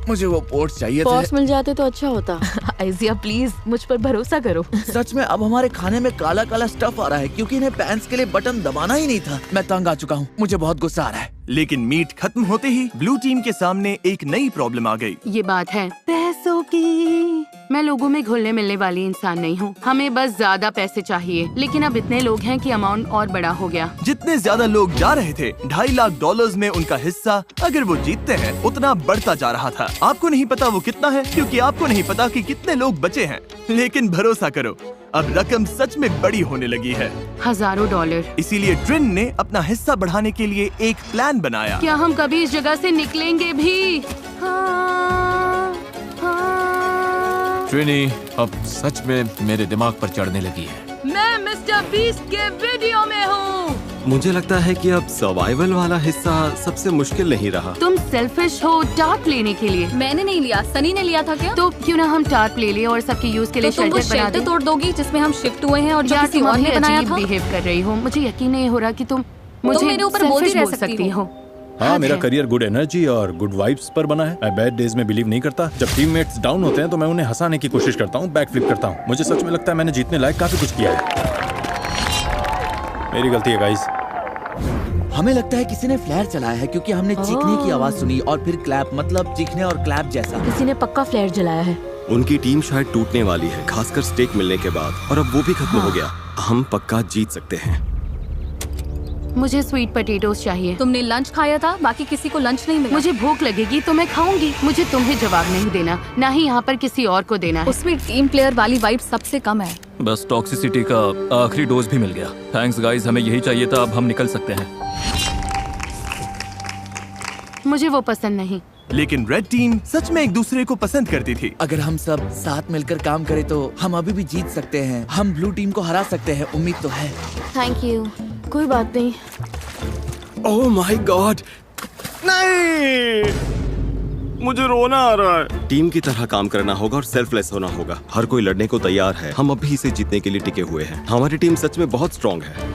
मुझे वो पोर्ट्स चाहिए पॉट्स थे। मिल जाते तो अच्छा होता। आइजिया प्लीज मुझ पर भरोसा करो। सच में अब हमारे खाने में काला काला स्टफ आ रहा है क्योंकि इन्हें पैंट्स के लिए बटन दबाना ही नहीं था। मैं तंग आ चुका हूँ, मुझे बहुत गुस्सा आ रहा है। लेकिन मीट खत्म होते ही ब्लू टीम के सामने एक नई प्रॉब्लम आ गई। ये बात है पैसों की। मैं लोगों में घुलने मिलने वाली इंसान नहीं हूँ। हमें बस ज्यादा पैसे चाहिए, लेकिन अब इतने लोग हैं कि अमाउंट और बड़ा हो गया। जितने ज्यादा लोग जा रहे थे, $2.5 लाख में उनका हिस्सा अगर वो जीतते हैं उतना बढ़ता जा रहा था। आपको नहीं पता वो कितना है, क्योंकि आपको नहीं पता कि कितने लोग बचे हैं। लेकिन भरोसा करो, अब रकम सच में बड़ी होने लगी है, हजारों डॉलर। इसीलिए ट्रिन ने अपना हिस्सा बढ़ाने के लिए एक प्लान बनाया। क्या हम कभी इस जगह से निकलेंगे भी? हाँ, हाँ। ट्रिनी अब सच में मेरे दिमाग पर चढ़ने लगी है। मैं मिस्टर बीस्ट के वीडियो में हूँ। मुझे लगता है कि अब सर्वाइवल वाला हिस्सा सबसे मुश्किल नहीं रहा। तुम सेल्फिश हो टार्प लेने के लिए। मैंने नहीं लिया, सनी ने लिया था क्या? तो क्यों ना हम टार्प ले लिए और सबके यूज के लिए तो तुम वो शेल्टर बना शेल्टर दें। तोड़ दोगी जिसमें हम शिफ्ट हुए हैं और जो यार किसी तुम और ने बनाया था। बिहेव कर रही हो, मुझे यकीन नहीं हो रहा कि तुम मुझे मेरे ऊपर बोलती selfish रह बोल सकती हो। हाँ, मेरा करियर गुड एनर्जी और गुड वाइब्स पर बना है। मैं बैड डेज में बिलीव नहीं करता। जब टीममेट्स डाउन होते हैं तो मैं उन्हें हंसाने की कोशिश करता हूँ, बैक फ्लिप करता हूँ। मुझे सच में लगता है मैंने जीतने लायक काफी कुछ किया है। मेरी गलती है गाइस। हमें लगता है किसी ने फ्लेयर चलाया है क्योंकि हमने चीखने की आवाज सुनी और फिर क्लैप, मतलब चीखने और क्लैप जैसा। किसी ने पक्का फ्लेयर जलाया है। उनकी टीम शायद टूटने वाली है, खासकर स्टेक मिलने के बाद, और अब वो भी खत्म हो गया। हम पक्का जीत सकते हैं। मुझे स्वीट पोटैटोस चाहिए। तुमने लंच खाया था, बाकी किसी को लंच नहीं मिला। मुझे भूख लगेगी तो मैं खाऊंगी। मुझे तुम्हें जवाब नहीं देना, ना ही यहाँ पर किसी और को देना है। उसमें टीम प्लेयर वाली वाइब सबसे कम है। बस टॉक्सिसिटी का आखिरी डोज भी मिल गया। थैंक्स गाइस, हमें यही चाहिए था। अब हम निकल सकते हैं। मुझे वो पसंद नहीं। लेकिन रेड टीम सच में एक दूसरे को पसंद करती थी। अगर हम सब साथ मिलकर काम करें तो हम अभी भी जीत सकते हैं। हम ब्लू टीम को हरा सकते हैं, उम्मीद तो है। Thank you. कोई बात नहीं। ओह माय गॉड, नहीं, मुझे रोना आ रहा है। टीम की तरह काम करना होगा और सेल्फलेस होना होगा। हर कोई लड़ने को तैयार है। हम अभी इसे जीतने के लिए टिके हुए हैं। हमारी टीम सच में बहुत स्ट्रांग है।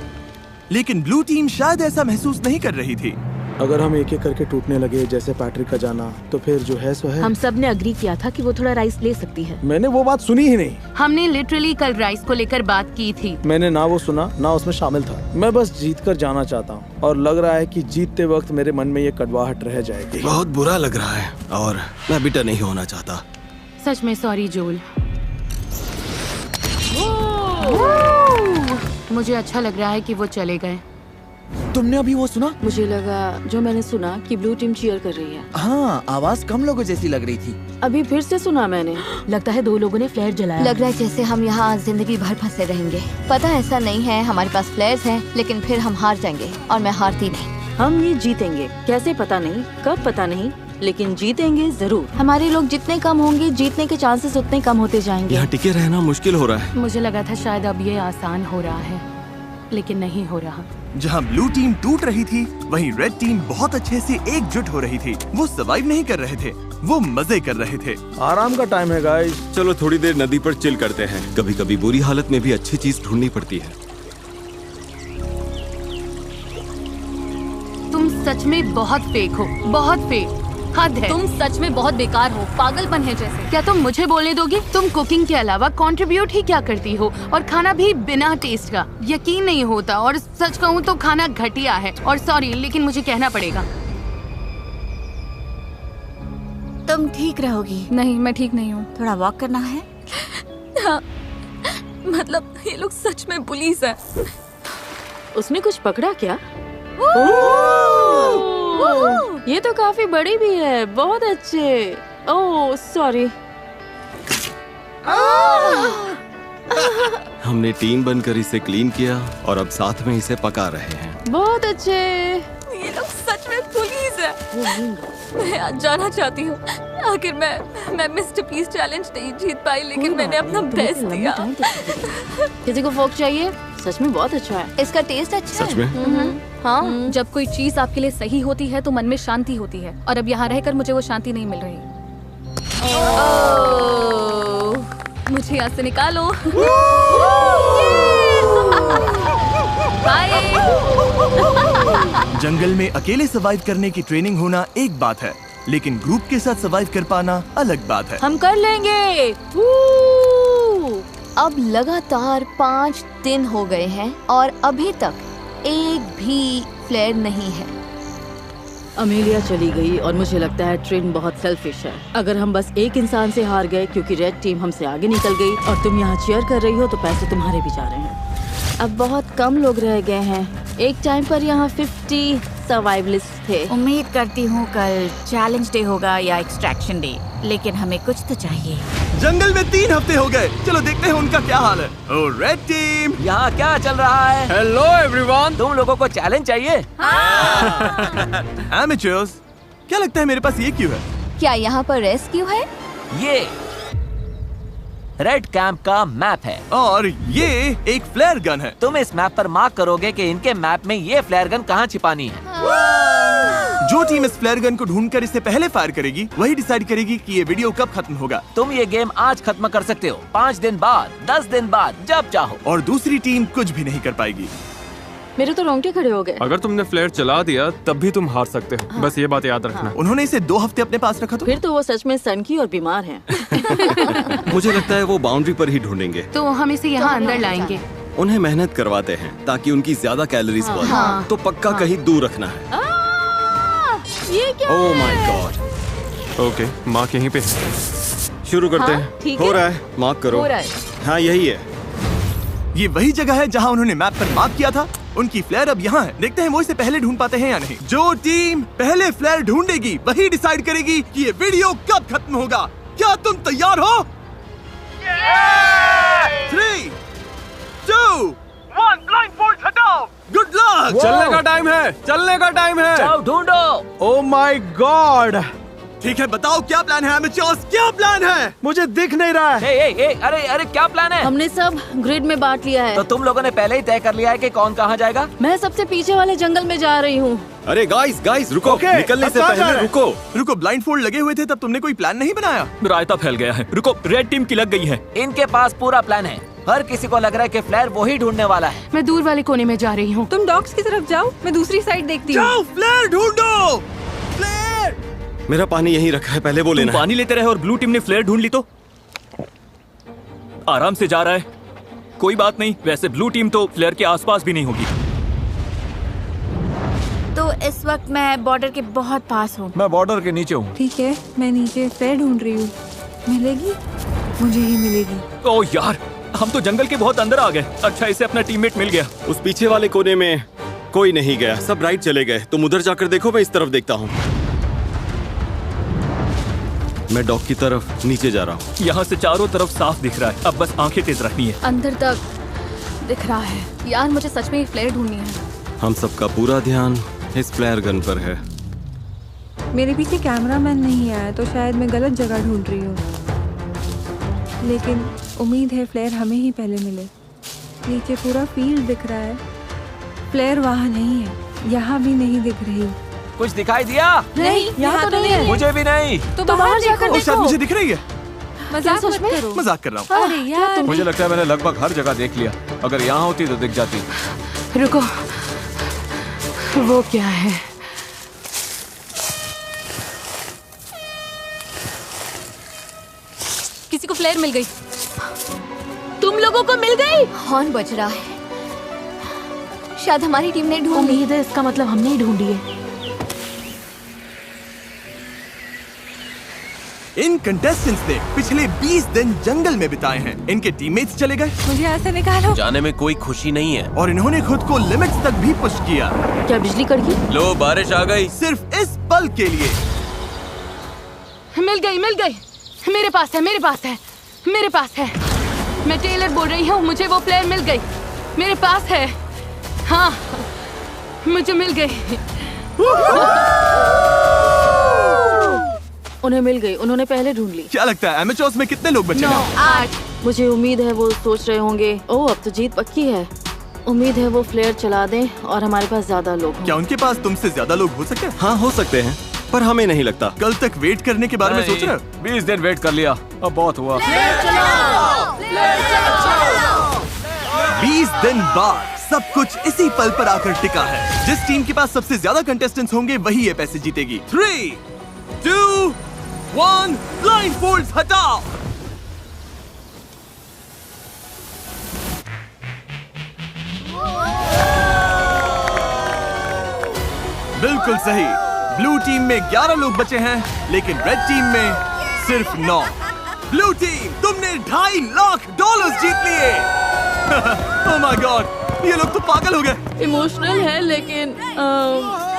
लेकिन ब्लू टीम शायद ऐसा महसूस नहीं कर रही थी। अगर हम एक एक करके टूटने लगे जैसे पैट्रिक का जाना, तो फिर जो है सो है। हम सब ने अग्री किया था कि वो थोड़ा राइस ले सकती है। मैंने वो बात सुनी ही नहीं। हमने लिटरली कल राइस को लेकर बात की थी। मैंने ना वो सुना ना उसमें शामिल था। मैं बस जीत कर जाना चाहता हूँ और लग रहा है कि जीतते वक्त मेरे मन में ये कड़वाहट रह जाएगी। बहुत बुरा लग रहा है और मैं बिटर नहीं होना चाहता। सच में सॉरी जोल। मुझे अच्छा लग रहा है कि वो चले गए। तुमने अभी वो सुना? मुझे लगा जो मैंने सुना कि ब्लू टीम चीयर कर रही है। हाँ, आवाज कम लोगों जैसी लग रही थी। अभी फिर से सुना मैंने। लगता है 2 लोगों ने फ्लेयर जलाया। लग रहा है जैसे हम यहाँ जिंदगी भर फंसे रहेंगे। पता ऐसा नहीं है, हमारे पास फ्लेयर्स हैं, लेकिन फिर हम हार जाएंगे और मैं हारती नहीं। हम ये जीतेंगे, कैसे पता नहीं, कब पता नहीं, लेकिन जीतेंगे जरूर। हमारे लोग जितने कम होंगे, जीतने के चांसेस उतने कम होते जाएंगे। यहाँ टिके रहना मुश्किल हो रहा है। मुझे लगा था शायद अब ये आसान हो रहा है, लेकिन नहीं हो रहा। जहाँ ब्लू टीम टूट रही थी, वहीं रेड टीम बहुत अच्छे से एकजुट हो रही थी। वो सर्वाइव नहीं कर रहे थे, वो मजे कर रहे थे। आराम का टाइम है गाइस। चलो थोड़ी देर नदी पर चिल करते हैं। कभी कभी बुरी हालत में भी अच्छी चीज ढूंढनी पड़ती है। तुम सच में बहुत फेक हो, बहुत फेक। हद है। तुम सच में बहुत बेकार हो, पागलपन है जैसे। क्या तुम मुझे बोलने दोगी? तुम कुकिंग के अलावा कंट्रीब्यूट ही क्या करती हो, और खाना भी बिना टेस्ट का। यकीन नहीं होता, और सच कहूँ तो खाना घटिया है। और सॉरी, लेकिन मुझे कहना पड़ेगा। तुम ठीक रहोगी? नहीं, मैं ठीक नहीं हूँ। थोड़ा वॉक करना है? हाँ, मतलब ये लोग सच में पुलिस है। उसने कुछ पकड़ा क्या? ये तो काफी बड़ी भी है। बहुत अच्छे। Oh sorry. हमने टीम बनकर इसे क्लीन किया और अब साथ में इसे पका रहे हैं। बहुत अच्छे। ये लोग सच में पुलिस है। मैं आज जाना चाहती हूँ। आखिर मैं मिस्टर पीस चैलेंज नहीं जीत पाई, लेकिन मैंने अपना बेस्ट दिया। किसी को फोक चाहिए? सच में बहुत अच्छा है। इसका टेस्ट अच्छा है। सच में? हाँ, जब कोई चीज आपके लिए सही होती है तो मन में शांति होती है, और अब यहाँ रहकर मुझे वो शांति नहीं मिल रही। मुझे यहाँ से निकालो। जंगल में अकेले सर्वाइव करने की ट्रेनिंग होना एक बात है, लेकिन ग्रुप के साथ सर्वाइव कर पाना अलग बात है। हम कर लेंगे। अब लगातार 5 दिन हो गए हैं और अभी तक एक भी फ्लेयर नहीं है। अमेलिया चली गई और मुझे लगता है ट्रेन बहुत सेल्फिश है। अगर हम बस एक इंसान से हार गए क्योंकि रेड टीम हमसे आगे निकल गई और तुम यहाँ चीयर कर रही हो, तो पैसे तुम्हारे भी जा रहे हैं। अब बहुत कम लोग रह गए हैं। एक टाइम पर यहाँ 50 सर्वाइवलिस्ट थे। उम्मीद करती हूँ कल चैलेंज डे होगा या एक्सट्रैक्शन डे, लेकिन हमें कुछ तो चाहिए। जंगल में 3 हफ्ते हो गए। चलो देखते हैं उनका क्या हाल है। ओ रेड टीम, यहाँ क्या चल रहा है? Hello everyone. तुम लोगों को चैलेंज चाहिए? एमेचर्स, क्या लगता है मेरे पास ये क्यों है? क्या यहाँ पर रेस्क्यू है? ये रेड कैंप का मैप है और ये एक फ्लेयर गन है। तुम इस मैप पर मार्क करोगे कि इनके मैप में ये फ्लेयर गन कहाँ छिपानी है। जो टीम इस फ्लेयर गन को ढूंढकर इससे पहले फायर करेगी, वही डिसाइड करेगी कि ये वीडियो कब खत्म होगा। तुम ये गेम आज खत्म कर सकते हो, 5 दिन बाद, 10 दिन बाद, जब चाहो। और दूसरी टीम कुछ भी नहीं कर पाएगी। मेरे तो रोंगटे खड़े हो गए। अगर तुमने फ्लेयर चला दिया तब भी तुम हार सकते हो। बस ये बात याद रखना। उन्होंने इसे 2 हफ्ते अपने पास रखा तो फिर तो वो सच में सनकी और बीमार हैं। मुझे लगता है वो बाउंड्री पर ही ढूंढेंगे। तो हम इसे यहाँ अंदर लाएंगे। उन्हें मेहनत करवाते हैं ताकि उनकी ज्यादा कैलोरीज बर्न, तो पक्का कहीं दूर रखना है। ये क्या oh my God. Okay, mark यहीं पे। शुरू करते हाँ, हैं। ठीक हो है। रहा है, मार्क करो। हो रहा है। हाँ यही है। ये वही जगह है जहाँ उन्होंने मैप पर मार्क किया था। उनकी फ्लेयर अब यहाँ है। देखते हैं वो इसे पहले ढूंढ पाते हैं या नहीं। जो टीम पहले फ्लेयर ढूंढेगी वही डिसाइड करेगी कि ये वीडियो कब खत्म होगा। क्या तुम तैयार हो? 3, 2, 1, ब्लाइंडफोल्ड हटाओ। Good luck. चलने का टाइम है, चलने का टाइम है। जाओ ढूंढो। Oh my God. ठीक है, बताओ क्या प्लान है एमेचर्स, क्या प्लान है? मुझे दिख नहीं रहा है। अरे क्या प्लान है? हमने सब ग्रिड में बांट लिया है। तो तुम लोगों ने पहले ही तय कर लिया है कि कौन कहाँ जाएगा? मैं सबसे पीछे वाले जंगल में जा रही हूँ। अरे गाइस रुको। Okay, निकलने से अब कहाँ जा पहले रहे हैं? रुको, ब्लाइंडफोल्ड लगे हुए थे तब तुमने कोई प्लान नहीं बनाया? रायता फैल गया है। रुको, रेड टीम की लग गई है। इनके पास पूरा प्लान है। हर किसी को लग रहा है कि फ्लेयर वही ढूंढने वाला है। मैं दूर वाले कोने में जा रही हूँ। तुम डॉग्स की तरफ जाओ, मैं दूसरी साइड देखती हूँ। जाओ, फ्लेयर ढूंढो। फ्लेयर। मेरा पानी यहीं रखा है, पहले वो लेना है। पानी लेते रहे और ब्लू टीम ने फ्लेयर ढूंढ ली तो आराम से जा रहा है। कोई बात नहीं, वैसे ब्लू टीम तो फ्लेयर के आसपास भी नहीं होगी। तो इस वक्त मैं बॉर्डर के बहुत पास हूँ। मैं बॉर्डर के नीचे हूँ। ठीक है, मैं नीचे फ्लेयर ढूंढ रही हूँ। मिलेगी? मुझे ही मिलेगी। ओह यार, हम तो जंगल के बहुत अंदर आ गए। अच्छा, इसे अपना टीममेट मिल गया। उस पीछे वाले कोने में कोई नहीं गया, सब राइट चले गए। तुम उधर जाकर देखो, मैं इस तरफ देखता हूँ। मैं डॉग की तरफ नीचे जा रहा हूँ। यहाँ से चारों तरफ साफ दिख रहा है, अब बस आंखें तेज रखनी है। अंदर तक दिख रहा है। यार मुझे सच में ये फ्लेयर ढूंढनी है। हम सबका पूरा ध्यान इस फ्लेयर गन पर है। मेरे पीछे कैमरामैन नहीं आया तो शायद मैं गलत जगह ढूंढ रही हूँ, लेकिन उम्मीद है फ्लेयर हमें ही पहले मिले। नीचे पूरा फील्ड दिख रहा है, फ्लेयर वहाँ नहीं है, यहाँ भी नहीं दिख रही। कुछ दिखाई दिया? नहीं, यहाँ तो नहीं है। मुझे भी नहीं। तो बाहर जाकर ओ, शायद मुझे दिख रही है। मजाक मत करो। मजाक कर रहा हूँ। अरे यार, मुझे लगता है मैंने लगभग हर जगह देख लिया। अगर यहाँ होती तो दिख जाती। रुको, वो क्या है? किसी को फ्लेयर मिल गई। तुम लोगों को मिल गई? हॉर्न बज रहा है। शायद हमारी टीम ने ढूंढ ली। उम्मीद है इसका मतलब हमने ही ढूंढी है। इन कंटेस्टेंट्स ने पिछले 20 दिन जंगल में बिताए हैं। इनके टीममेट्स चले गए। मुझे ऐसे निकालो। जाने में कोई खुशी नहीं है। और इन्होंने खुद को लिमिट्स तक भी पुश किया। क्या बिजली कड़की? लो, बारिश आ गई। सिर्फ इस पल के लिए। मिल गई, मिल गई। मेरे पास है, मेरे पास है, मेरे पास है। मैं टेलर बोल रही हूँ, मुझे वो प्लेयर मिल गई। मेरे पास है। हाँ, मुझे मिल गई। उन्हें मिल गई। उन्होंने पहले ढूंढ ली। क्या लगता है एमेचर्स में कितने लोग बचे हैं? 8। मुझे उम्मीद है वो सोच रहे होंगे, ओह अब तो जीत पक्की है। उम्मीद है वो फ्लेयर चला दें और हमारे पास ज्यादा लोग हों। क्या उनके पास तुमसे ज्यादा लोग हो सकते हैं? हाँ, हो सकते हैं, पर हमें नहीं लगता। कल तक वेट करने के बारे में सोच रहे हो? 20 दिन वेट कर लिया, अब बहुत हुआ। 20 दिन बाद सब कुछ इसी पल पर आकर टिका है। जिस टीम के पास सबसे ज्यादा कंटेस्टेंट्स होंगे वही ये पैसे जीतेगी। 3, 2, 1, ब्लाइंडफोल्ड्स हटाओ। बिल्कुल सही। ब्लू टीम में 11 लोग बचे हैं, लेकिन रेड टीम में सिर्फ 9। ब्लू टीम, तुमने $2.5 लाख जीत लिए। ओह माय गॉड, ये लोग तो पागल हो गए। इमोशनल है, लेकिन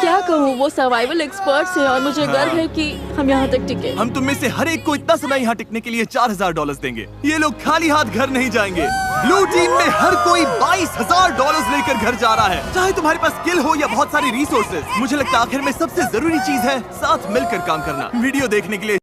क्या कहूँ, वो सर्वाइवल एक्सपर्ट्स हैं और मुझे गर्व है कि हम यहाँ तक टिके। हम तुम में से हर एक को इतना समय यहाँ टिकने के लिए $4000 देंगे। ये लोग खाली हाथ घर नहीं जाएंगे। ब्लू टीम में हर कोई $22000 लेकर घर जा रहा है, चाहे तुम्हारे पास स्किल हो या बहुत सारी रिसोर्सेज। मुझे लगता है आखिर में सबसे जरूरी चीज है साथ मिलकर काम करना। वीडियो देखने के लिए